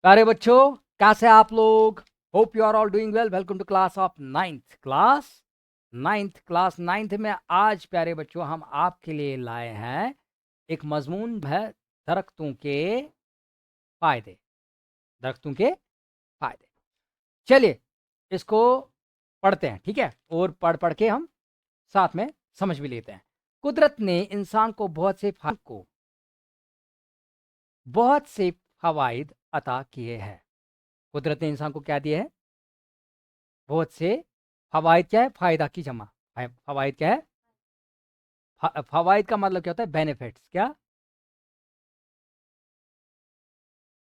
प्यारे बच्चों, कैसे आप लोग? Hope you are all doing well. Welcome to class of ninth में आज प्यारे बच्चों हम आपके लिए लाए हैं एक मजमून है दरख्तों के फायदे। दरख्तों के फायदे, चलिए इसको पढ़ते हैं, ठीक है? और पढ़ पढ़ के हम साथ में समझ भी लेते हैं। कुदरत ने इंसान को बहुत से फवाइद अता किए हैं। कुदरत ने इंसान को क्या दिया है? बहुत से फवाइद। क्या है? फायदा की जमा। फवाइद क्या है? फवाइद का मतलब क्या होता है? बेनिफिट्स। क्या?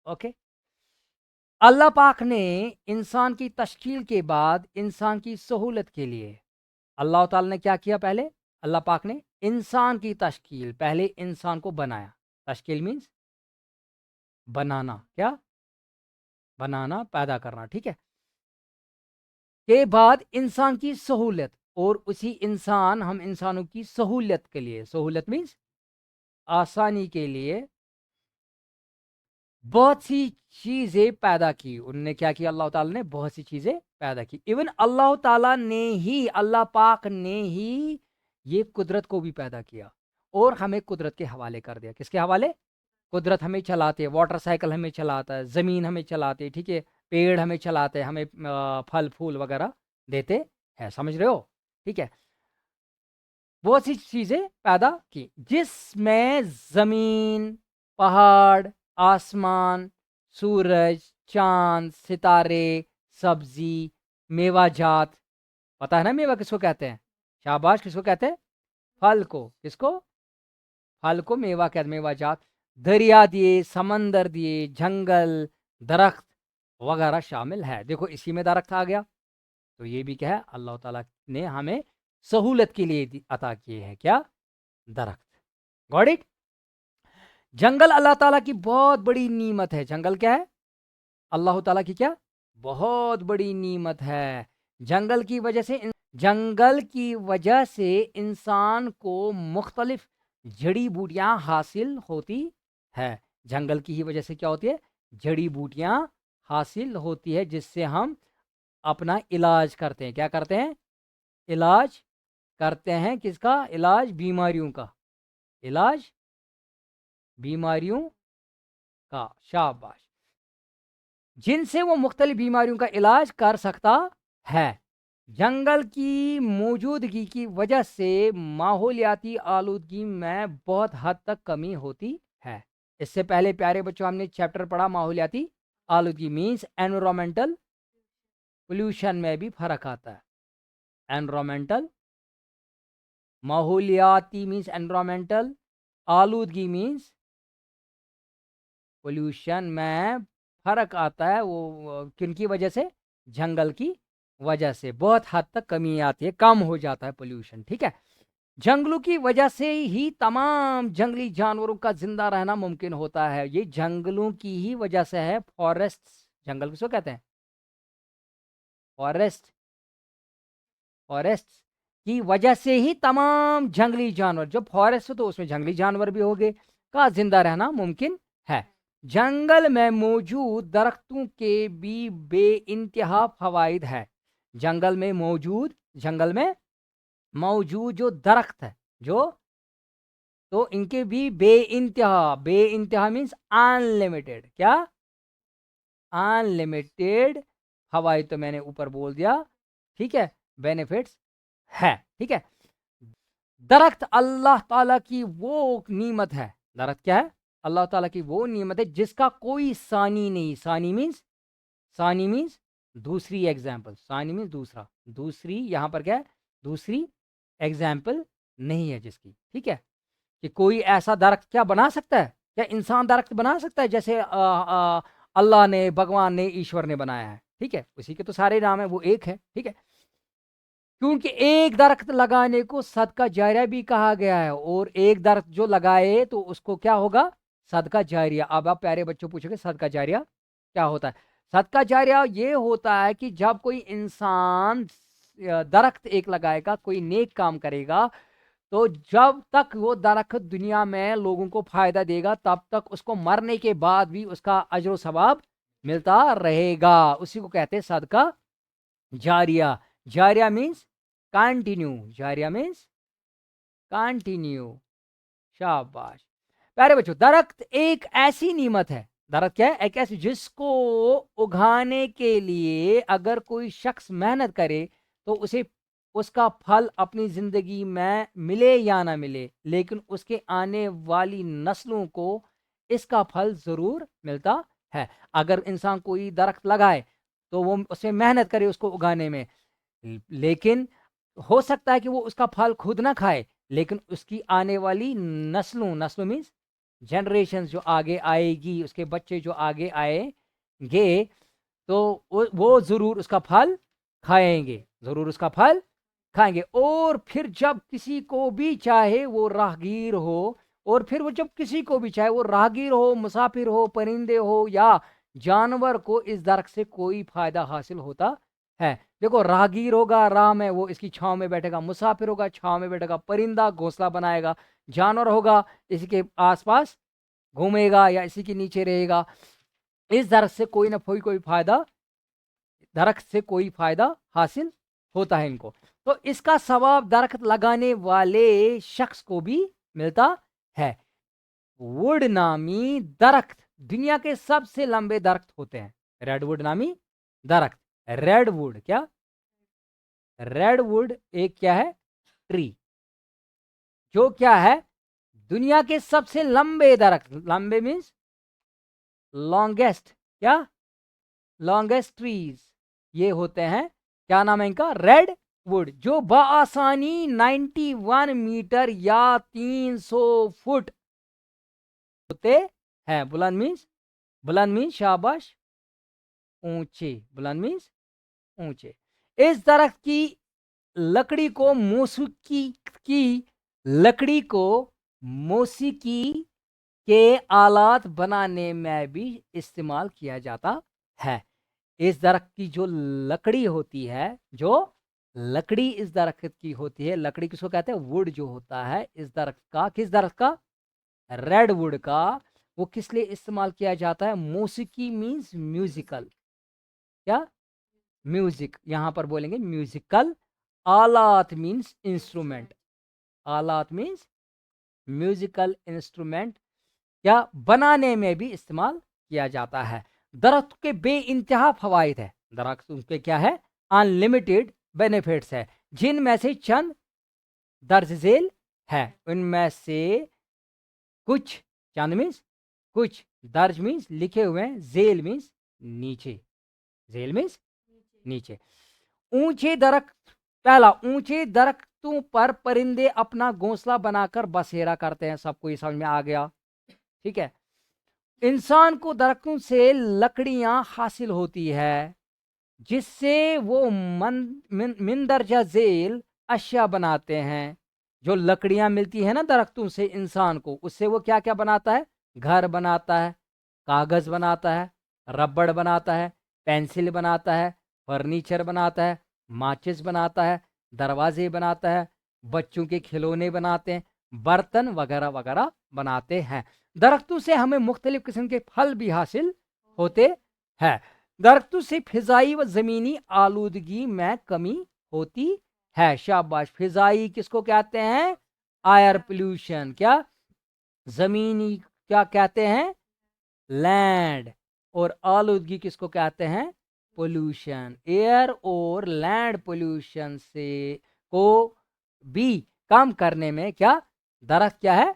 ओके। अल्लाह पाक ने इंसान की तश्कील के बाद इंसान की सहूलत के लिए अल्लाह ताला ने क्या किया? पहले अल्लाह पाक ने इंसान की तश्कील, पहले इंसान को बनाया। तश्कील मीन्स बनाना। क्या? बनाना, पैदा करना, ठीक है? के बाद इंसान की सहूलत, और उसी इंसान हम इंसानों की सहूलत के लिए, सहूलत मीन्स आसानी के लिए बहुत सी चीजें पैदा की। उन्होंने क्या किया? अल्लाह ताला ने बहुत सी चीजें पैदा की। इवन अल्लाह ताला ने ही, अल्लाह पाक ने ही ये कुदरत को भी पैदा किया और हमें कुदरत के हवाले कर दिया। किसके हवाले? कुदरत हमें चलाते है, वाटर साइकिल हमें चलाता है, जमीन हमें चलाते है, ठीक है? पेड़ हमें चलाते हैं, हमें फल फूल वगैरह देते हैं। समझ रहे हो? ठीक है। बहुत सी चीजें पैदा की जिसमें जमीन, पहाड़, आसमान, सूरज, चांद, सितारे, सब्जी, मेवा जात। पता है ना मेवा किसको कहते हैं? शाबाश, किसको कहते हैं? फल को। किसको? फल को मेवा कहते हैं, मेवा जात। दरिया दिए, समंदर दिए, जंगल, दरख्त वगैरह शामिल है। देखो इसी में दरख्त आ गया, तो ये भी क्या है? अल्लाह ताला ने हमें सहूलत के लिए अता किए हैं। क्या? दरख्त। Got it? जंगल अल्लाह ताला की बहुत बड़ी नीमत है। जंगल क्या है? अल्लाह ताला की क्या? बहुत बड़ी नीमत है। जंगल की वजह से इंसान को मुख्तलिफ जड़ी बूटियां हासिल होती है। जंगल की ही वजह से क्या होती है? जड़ी बूटियां हासिल होती है, जिससे हम अपना इलाज करते हैं। क्या करते हैं? इलाज करते हैं। किसका इलाज? बीमारियों का इलाज, बीमारियों का। शाबाश। जिनसे वो मुख्तलिफ बीमारियों का इलाज कर सकता है। जंगल की मौजूदगी की वजह से माहौलियाती आलूदगी में बहुत हद तक कमी होती है। इससे पहले प्यारे बच्चों हमने चैप्टर पढ़ा माहौलियाती आलूदगी मीन्स एनवायरमेंटल पोल्यूशन में भी फर्क आता है। एनवायरमेंटल, माहौलियाती मीन्स एनवायरमेंटल, आलूदगी मीन्स पोल्यूशन में फर्क आता है। वो किन की वजह से? जंगल की वजह से बहुत हद तक कमी आती है, कम हो जाता है पोल्यूशन, ठीक है? जंगलों की वजह से ही तमाम जंगली जानवरों का जिंदा रहना मुमकिन होता है। ये जंगलों की ही वजह से है। फॉरेस्ट, जंगल किसको कहते हैं? फॉरेस्ट। फॉरेस्ट की वजह से ही तमाम जंगली जानवर, जब फॉरेस्ट हो तो उसमें जंगली जानवर भी होंगे, का जिंदा रहना मुमकिन है। जंगल में मौजूद दरख्तों के भी बेइंतहा फवाइद है। जंगल में मौजूद जो दरख्त है, जो, तो इनके भी बेइंतहा, बेइंतहा मीन्स अनलिमिटेड। क्या? अनलिमिटेड फवाइद तो मैंने ऊपर बोल दिया, ठीक है? बेनिफिट्स है, ठीक है? दरख्त अल्लाह ताला की वो नीमत है। दरख्त क्या है? अल्लाह ताला की वो नीमत है जिसका कोई सानी नहीं। सानी मीन्स दूसरी एग्जाम्पल। सानी मीन्स दूसरा, दूसरी। यहां पर क्या है? दूसरी एग्जाम्पल नहीं है जिसकी, ठीक है? कि कोई ऐसा दरख्त क्या बना सकता है? क्या इंसान दरख्त बना सकता है जैसे अल्लाह ने, भगवान ने, ईश्वर ने बनाया है? ठीक है, उसी के तो सारे नाम है, वो एक है, ठीक है? क्योंकि एक दरख्त लगाने को सदका जारिया भी कहा गया है, और एक दरख्त जो लगाए तो उसको क्या होगा? सदका जारिया। अब आप प्यारे बच्चों पूछोगे सदका जारिया क्या होता है? सदका जारिया ये होता है कि जब कोई इंसान दरख्त एक लगाएगा, कोई नेक काम करेगा, तो जब तक वो दरख्त दुनिया में लोगों को फायदा देगा, तब तक उसको मरने के बाद भी उसका अजर सवाब ملتا رہے گا. اسی کو کہتے ہیں صدقہ جاریہ. جاریہ مینس کنٹینیو. جاریہ مینس کنٹینیو. شاباش. پیارے بچوں، درخت ایک ایسی نعمت ہے. درخت کیا ہے؟ ایک ایسی جس کو اگانے کے لیے اگر کوئی شخص محنت کرے تو اسے اس کا پھل اپنی زندگی میں ملے یا نہ ملے، لیکن اس کے آنے والی نسلوں کو اس کا پھل ضرور ملتا ہے. اگر انسان کوئی درخت لگائے تو وہ اس میں محنت کرے اس کو اگانے میں، لیکن ہو سکتا ہے کہ وہ اس کا پھل خود نہ کھائے، لیکن اس کی آنے والی نسلوں مینس جنریشن جو آگے آئے گی، اس کے بچے جو آگے آئیں گے، تو وہ ضرور اس کا پھل کھائیں گے. ضرور اس کا پھل کھائیں گے. اور پھر جب کسی کو بھی چاہے وہ راہگیر ہو، اور پھر وہ جب کسی کو بھی چاہے وہ راہگیر ہو، مسافر ہو، پرندے ہو یا جانور کو اس درخت سے کوئی فائدہ حاصل ہوتا ہے. دیکھو، راہگیر ہوگا راہ میں، وہ اس کی چھاؤں میں بیٹھے گا. مسافر ہوگا چھاؤں میں بیٹھے گا. پرندہ گھونسلہ بنائے گا. جانور ہوگا اسی کے آس پاس گھومے گا یا اسی کے نیچے رہے گا. اس درخت سے کوئی نہ کوئی فائدہ، درخت سے کوئی فائدہ حاصل ہوتا ہے ان کو. تو اس کا ثواب درخت لگانے والے شخص کو بھی ملتا ہے. ووڈ نامی درخت دنیا کے سب سے لمبے درخت ہوتے ہیں. ریڈ ووڈ نامی درخت. ریڈ ووڈ کیا؟ ریڈ ووڈ ایک کیا ہے؟ ٹری، جو کیا ہے؟ دنیا کے سب سے لمبے درخت. لمبے مینس لانگیسٹ. کیا؟ لانگیسٹ ٹریز یہ ہوتے ہیں. کیا نام ہے ان کا؟ Red wood. جو بآسانی 91 میٹر یا 300 فٹ ہوتے ہیں. بلند مینس شاباش اونچے. بلند مینس اونچے. اس درخت کی لکڑی کو موسیقی کے آلات بنانے میں بھی استعمال کیا جاتا ہے. اس درخت کی جو لکڑی ہوتی ہے، جو لکڑی اس درخت کی ہوتی ہے، لکڑی کس کو کہتے ہیں؟ ووڈ جو ہوتا ہے اس درخت کا. کس درخت کا؟ ریڈ ووڈ کا. وہ کس لیے استعمال کیا جاتا ہے؟ موسیقی مینس میوزیکل. کیا؟ میوزک. یہاں پر بولیں گے میوزیکل. آلات مینس انسٹرومنٹ. آلات مینس میوزیکل انسٹرومنٹ کیا بنانے میں بھی استعمال کیا جاتا ہے. درخت کے بے انتہا فوائد ہے. درخت کے کیا ہے؟ ان لمیٹڈ بینیفٹس ہے، جن میں سے چند درج ذیل ہے. ان میں سے کچھ، چند مینس کچھ، درج مینس لکھے ہوئے ہیں، ذیل مینس نیچے. ذیل مینس نیچے. اونچے درخت. پہلا، اونچے درختوں پر پرندے اپنا گھونسلہ بنا کر بسیرا کرتے ہیں. سب کو یہ سمجھ میں آ گیا؟ ٹھیک ہے. انسان کو درختوں سے لکڑیاں حاصل ہوتی ہے، جس سے وہ مندرجہ ذیل اشیاء بناتے ہیں. جو لکڑیاں ملتی ہیں نا درختوں سے انسان کو، اس سے وہ کیا کیا بناتا ہے؟ گھر بناتا ہے، کاغذ بناتا ہے، ربڑ بناتا ہے، پینسل بناتا ہے، فرنیچر بناتا ہے، ماچس بناتا ہے، دروازے بناتا ہے، بچوں کے کھلونے بناتے ہیں، برتن وغیرہ وغیرہ بناتے ہیں. درختوں سے ہمیں مختلف قسم کے پھل بھی حاصل ہوتے ہیں. درختوں سے فضائی و زمینی آلودگی میں کمی ہوتی ہے. شاباش. فضائی کس کو کہتے ہیں؟ Air pollution. کیا؟ زمینی کیا کہتے ہیں؟ لینڈ. اور آلودگی کس کو کہتے ہیں؟ پولوشن. ایئر اور لینڈ پولوشن سے کو بھی کم کرنے میں کیا درخت کیا ہے؟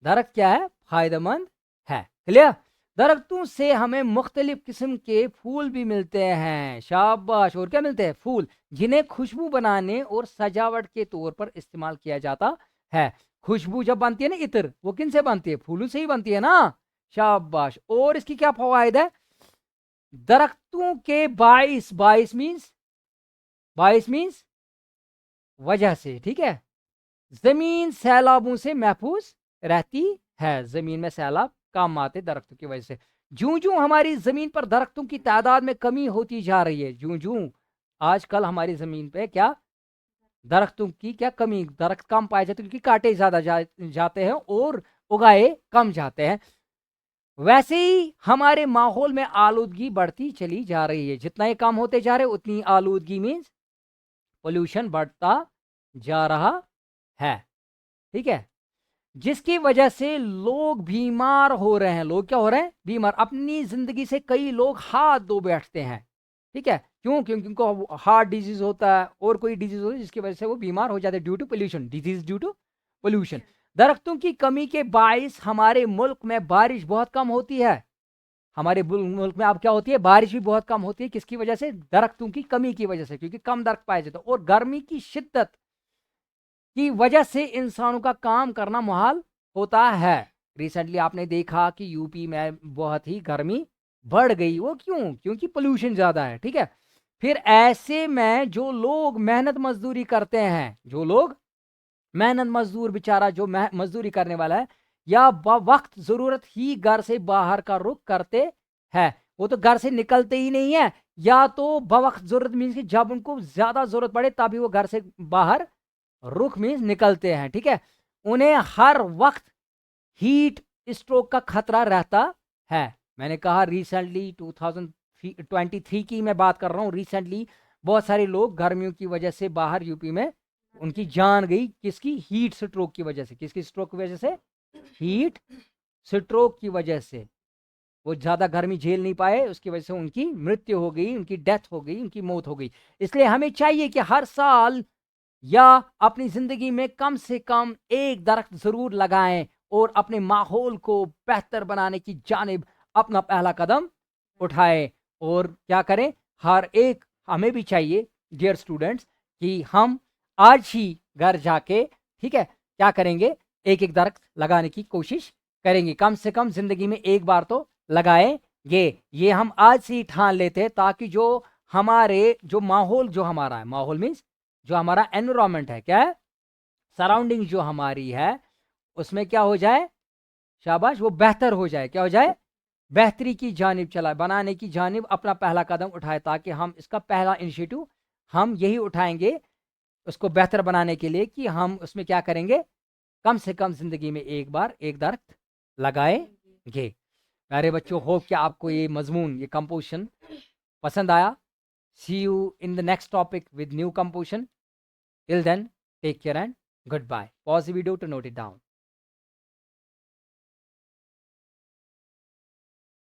درخت کیا ہے؟ فائدہ مند ہے. کلیئر؟ درختوں سے ہمیں مختلف قسم کے پھول بھی ملتے ہیں. شاباش. اور کیا ملتے ہیں؟ پھول، جنہیں خوشبو بنانے اور سجاوٹ کے طور پر استعمال کیا جاتا ہے. خوشبو جب بنتی ہے نا، عطر، وہ کن سے بنتی ہے؟ پھولوں سے ہی بنتی ہے نا. شاباش. اور اس کی کیا فوائد ہے؟ درختوں کے باعث مینس وجہ سے، ٹھیک ہے، زمین سیلابوں سے محفوظ رہتی ہے. زمین میں سیلاب کام آتے درختوں کی وجہ سے. جوں ہماری زمین پر درختوں کی تعداد میں کمی ہوتی جا رہی ہے، جوں آج کل ہماری زمین پہ کیا درختوں کی کیا کمی، درخت کم پائے جاتے کیونکہ کاٹے زیادہ جاتے ہیں اور اگائے کم جاتے ہیں. वैसे ही हमारे माहौल में आलूदगी बढ़ती चली जा रही है। जितना ये कम होते जा रहे उतनी आलूदगी मीन्स पोल्यूशन बढ़ता जा रहा है, ठीक है, जिसकी वजह से लोग बीमार हो रहे हैं। लोग क्या हो रहे हैं? बीमार। अपनी जिंदगी से कई लोग हाथ धो बैठते हैं, ठीक है, क्यों? क्योंकि उनको हार्ट डिजीज होता है और कोई डिजीज होती है जिसकी वजह से वो बीमार हो जाते हैं due to pollution, disease due to pollution. दरख्तों की कमी के बायस हमारे मुल्क में बारिश बहुत कम होती है। हमारे मुल्क में अब क्या होती है? बारिश भी बहुत कम होती है। किसकी वजह से? दरख्तों की कमी की वजह से, क्योंकि कम दरख्त पाए जाते हैं। और गर्मी की शिद्दत की वजह से इंसानों का काम करना मुहाल होता है। रिसेंटली आपने देखा कि यूपी में बहुत ही गर्मी बढ़ गई। वो क्यों? क्योंकि पोल्यूशन ज़्यादा है, ठीक है। फिर ऐसे में जो लोग मेहनत मजदूरी करते हैं, जो लोग मेहनत मजदूर बेचारा जो मजदूरी करने वाला है, या वक्त ज़रूरत ही घर से बाहर का रुख करते हैं। वो तो घर से निकलते ही नहीं है, या तो बवक्त ज़रूरत मीन्स कि जब उनको ज़्यादा ज़रूरत पड़े तभी वो घर से बाहर रुख मीन्स निकलते हैं, ठीक है। उन्हें हर वक्त हीट स्ट्रोक का खतरा रहता है। मैंने कहा रिसेंटली 2023 की मैं बात कर रहा हूँ। रिसेंटली बहुत सारे लोग गर्मियों की वजह से बाहर यूपी में उनकी जान गई। किसकी? हीट स्ट्रोक की वजह से। किसकी स्ट्रोक की वजह से? हीट स्ट्रोक की वजह से। वो ज़्यादा गर्मी झेल नहीं पाए, उसकी वजह से उनकी मृत्यु हो गई, उनकी डेथ हो गई, उनकी मौत हो गई। इसलिए हमें चाहिए कि हर साल या अपनी जिंदगी में कम से कम एक दरख्त जरूर लगाएं और अपने माहौल को बेहतर बनाने की जानिब अपना पहला कदम उठाएं। और क्या करें? हर एक हमें भी चाहिए डियर स्टूडेंट्स कि हम आज ही घर जाके, ठीक है, क्या करेंगे? एक एक दरख्त लगाने की कोशिश करेंगे। कम से कम जिंदगी में एक बार तो लगाएंगे। ये हम आज से ही ठान लेते हैं, ताकि जो हमारे जो माहौल जो हमारा है, माहौल मीन्स जो हमारा एनवायरमेंट है, क्या है? सराउंडिंग जो हमारी है, उसमें क्या हो जाए? शाबाश, वो बेहतर हो जाए। क्या हो जाए? बेहतरी की जानिब चला, बनाने की जानिब अपना पहला कदम उठाए, ताकि हम इसका पहला इनिशिएटिव हम यही उठाएंगे उसको बेहतर बनाने के लिए कि हम उसमें क्या करेंगे? कम से कम जिंदगी में एक बार एक दरख्त लगाएंगे। प्यारे बच्चों, होप कि आपको ये मजमून, ये कंपोजिशन पसंद आया। See you in the next topic with new composition. Till then, take care and goodbye. Pause the video to note it down.